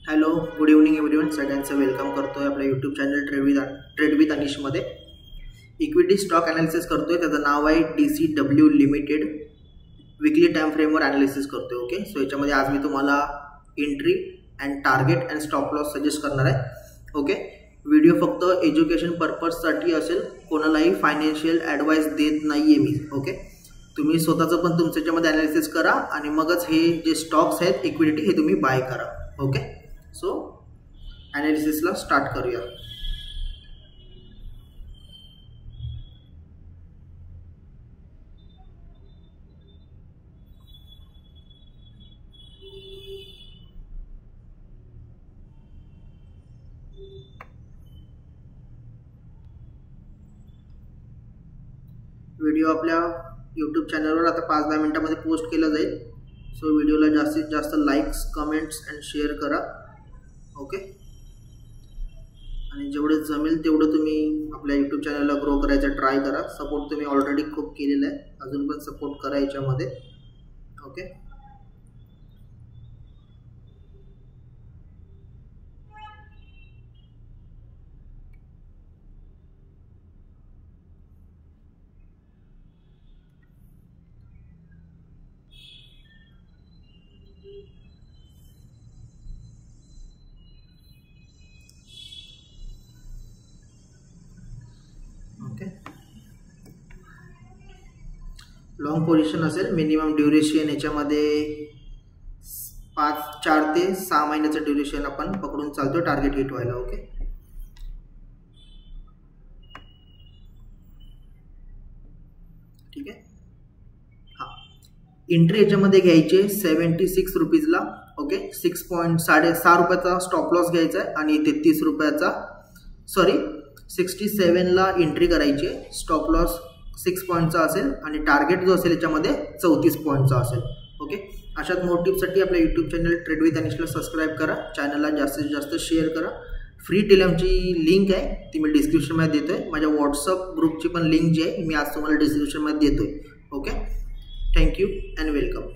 Hello good evening everyone, सगळ्यांचं welcome करतोय आपल्या यूट्यूब चॅनल ट्रेड विथ अनिशमध्ये. इक्विटी स्टॉक ॲनालिसिस करतोय, त्याचं नाव आहे DCW लिमिटेड. विकली टाइम फ्रेमवर ॲनालिसिस करतोय. ओके, सो याच्यामध्ये आज मी तुम्हाला entry and target and stop loss suggest करणार आहे. ओके, व्हिडिओ फक्त एज्युकेशन पर्पजसाठी असेल, कोणालाही फायनान्शियल ॲडवाईस देत नाही आहे मी. ओके, तुम्ही स्वतःचं पण तुमच्या याच्यामध्ये ॲनालिसिस करा आणि मगच हे जे स्टॉक्स आहेत इक्विटी हे तुम्ही बाय करा. ओके, सो ॲनालिसिसला स्टार्ट करूया. व्हिडिओ आपल्या यूट्यूब चॅनलवर आता 5-10 मिनिटांमध्ये पोस्ट केला जाईल. सो व्हिडिओला जास्तीत जास्त लाईक्स, कमेंट्स अँड शेअर करा. ओके, आणि जेवढे जमेल तेवढं तुम्ही आपल्या यूट्यूब चॅनलला ग्रो करायचं ट्राय करा. सपोर्ट तुम्ही ऑलरेडी खूप केलेला आहे, अजून पण सपोर्ट करा याच्यामध्ये. ओके, लॉंग पोझिशन असेल. मिनिमम ड्युरेशन याच्यामध्ये 4 ते 6 महिन्याचं ड्युरेशन आपण पकडून चालतो टार्गेट हिट व्हायला. ओके, ठीक आहे. हां, एंट्री याच्यामध्ये घ्यायचे 76 रुपीजला. ओके, 6.6 रुपयाचा स्टॉप लॉस घ्यायचा आहे आणि 33 रुपयाचा 67ला एंट्री करायची. स्टॉप लॉस 6 पॉईंटचा असेल आणि टार्गेट जो असेल याच्यामध्ये 34 पॉईंटचा असेल. ओके, अशाच मोर टिप्ससाठी आपल्या यूट्यूब चॅनल ट्रेड विथ अनिशला सबस्क्राईब करा. चॅनलला जास्तीत जास्त शेअर करा. फ्री टेलिग्रामची लिंक आहे ती मी डिस्क्रिप्शनमध्ये देतो आहे. माझ्या व्हॉट्सअप ग्रुपची पण लिंक जी आहे मी आज तुम्हाला डिस्क्रिप्शनमध्ये देतो आहे. Okay, thank you and welcome.